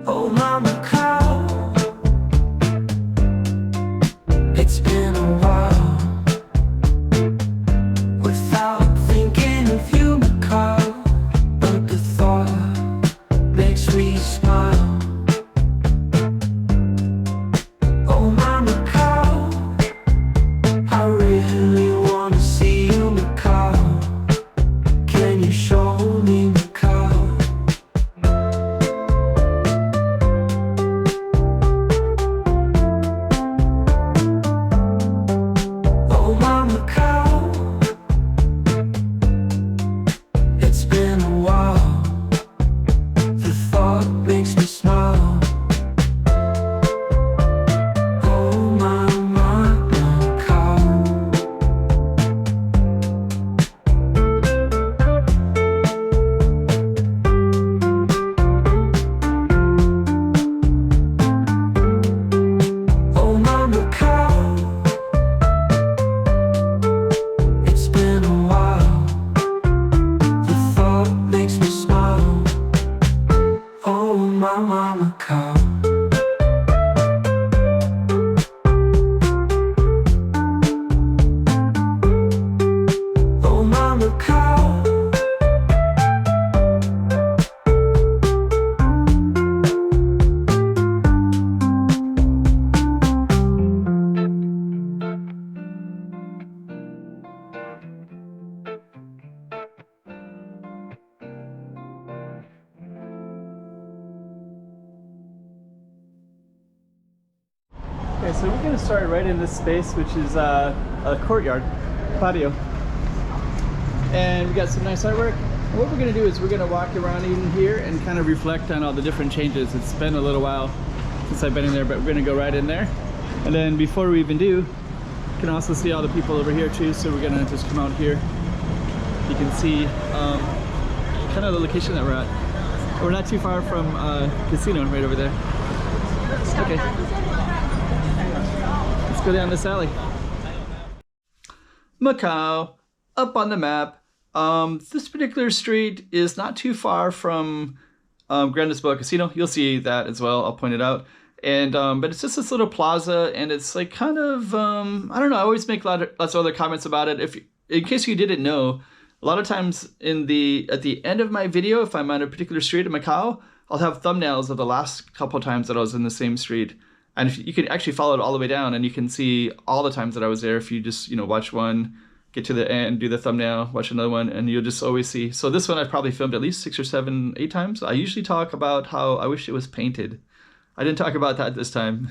Oh, my Macau, it's been a while without thinking of you, Macau, but the thought makes me smile. Oh, my Macau, I really wanna see you, Macau. Can you show me, Macau? Oh, my Macau, it's been a while. The thought makes me smile. Oh, my Macau. Oh, my Macau, it's been a while. The thought makes me smile. Oh, my Macau. Oh, my Macau. Okay, so we're going to start right in this space, which is a courtyard, patio. And we got some nice artwork. And what we're going to do is we're going to walk around in here and kind of reflect on all the different changes. It's been a little while since I've been in there, but we're going to go right in there. And then before we even do, you can also see all the people over here too. So we're going to just come out here. You can see kind of the location that we're at. We're not too far from casino right over there. Okay. Go down this alley. Macau, up on the map. This particular street is not too far from Grand Lisboa Casino. You'll see that as well. I'll point it out. And but it's just this little plaza, and it's like kind of I don't know. I always make lots of other comments about it. In case you didn't know, a lot of times at the end of my video, if I'm on a particular street in Macau, I'll have thumbnails of the last couple of times that I was in the same street. And if you can actually follow it all the way down, and you can see all the times that I was there. If you just, watch one, get to the end, do the thumbnail, watch another one, and you'll just always see. So this one I've probably filmed at least 6 or 7, 8 times. I usually talk about how I wish it was painted. I didn't talk about that this time.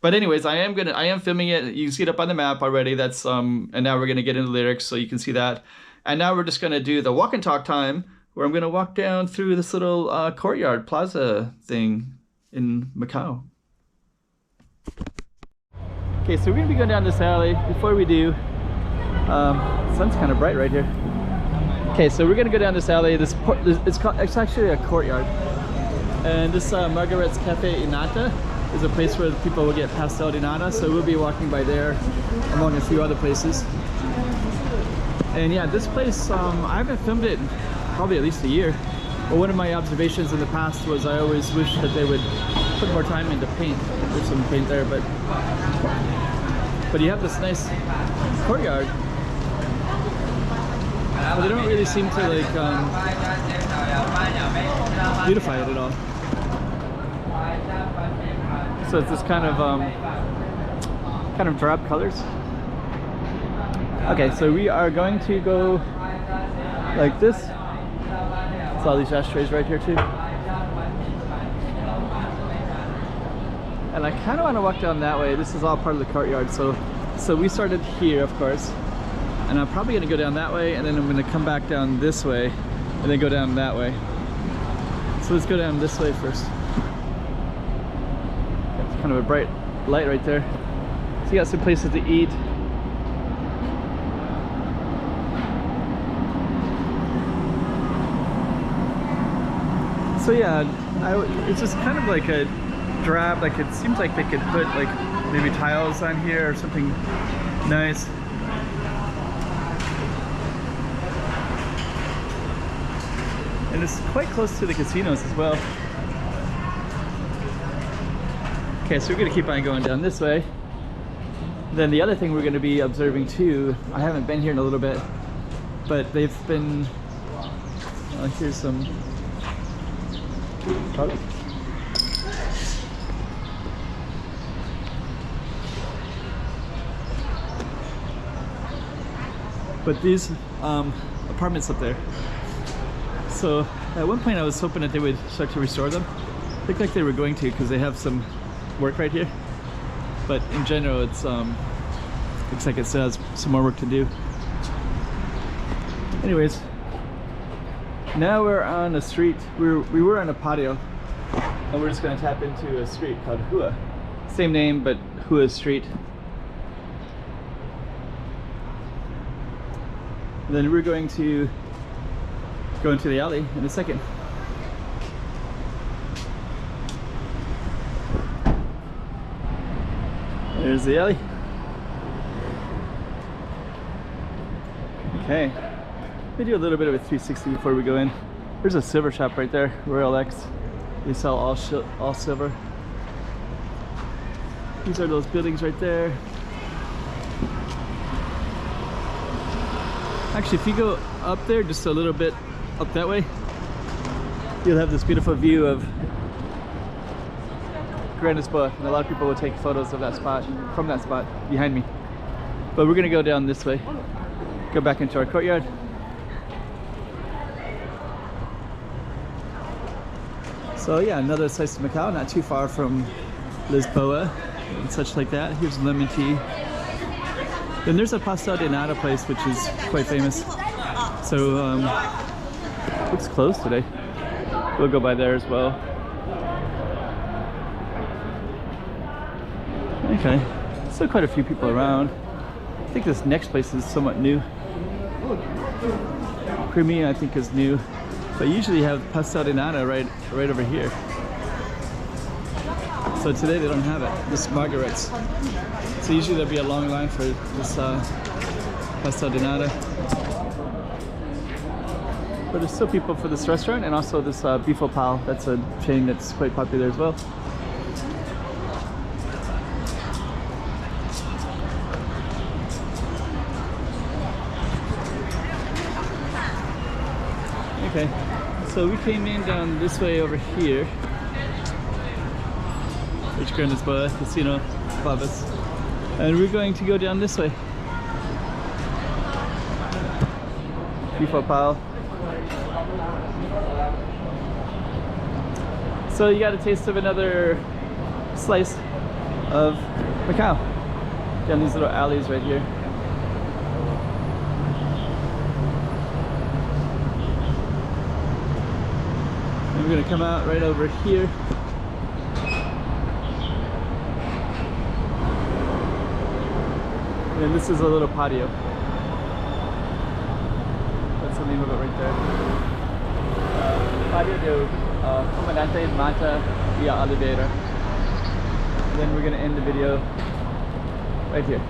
But anyways, I am filming it. You can see it up on the map already. That's and now we're gonna get into the lyrics, so you can see that. And now we're just gonna do the walk and talk time, where I'm gonna walk down through this little courtyard plaza thing in Macau. Okay, so we're gonna be going down this alley. Before we do, the sun's kind of bright right here. Okay, so we're gonna go down this alley. It's actually a courtyard, and this Margaret's Cafe Inata is a place where people will get pastel de nata. So we'll be walking by there, among a few other places. And yeah, this place I haven't filmed it in probably at least a year. Well, one of my observations in the past was I always wish that they would put more time into paint. There's some paint there, but you have this nice courtyard, but they don't really seem to like beautify it at all. So it's this kind of drab colors. Okay, so we are going to go like this. It's all these ashtrays right here too. And I kind of want to walk down that way. This is all part of the courtyard. So we started here, of course. And I'm probably going to go down that way, and then I'm going to come back down this way, and then go down that way. So let's go down this way first. It's kind of a bright light right there. So you got some places to eat. So yeah, it's just kind of like a drab, like it seems like they could put like maybe tiles on here or something nice. And it's quite close to the casinos as well. Okay, so we're gonna keep on going down this way. Then the other thing we're gonna be observing too, I haven't been here in a little bit, but they've been, here's some, but these apartments up there. So at one point I was hoping that they would start to restore them. Looked like they were going to because they have some work right here. But in general, it's looks like it still has some more work to do. Anyways, now we're on a street. We were on a patio, and we're just going to tap into a street called Hua. Same name, but Hua Street. And then we're going to go into the alley in a second. There's the alley. Okay, we do a little bit of a 360 before we go in. There's a silver shop right there, Royal X. They sell all silver. These are those buildings right there. Actually, if you go up there just a little bit up that way, you'll have this beautiful view of Lisboa, and a lot of people will take photos of that spot, from that spot behind me. But we're gonna go down this way, go back into our courtyard. So yeah, another slice of Macau, not too far from Lisboa and such like that. Here's lemon tea. Then there's a pastel de nata place which is quite famous. So looks closed today. We'll go by there as well. Okay, still quite a few people around. I think this next place is somewhat new. Creamy, I think, is new. But usually you have pastel de nata right over here. So today they don't have it. This margarets. So usually there'll be a long line for this pastel de nata. But there's still people for this restaurant, and also this beef au pal. That's a chain that's quite popular as well. Okay, so we came in down this way over here, which Lisboa Casino above us, and we're going to go down this way. Beef au pal. So you got a taste of another slice of Macau down these little alleys right here. And we're gonna come out right over here. And this is a little patio. That's the name of it right there. Pátio de Comandante via Oliveira. And then we're gonna end the video right here.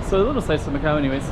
So a little slice of Macau anyways.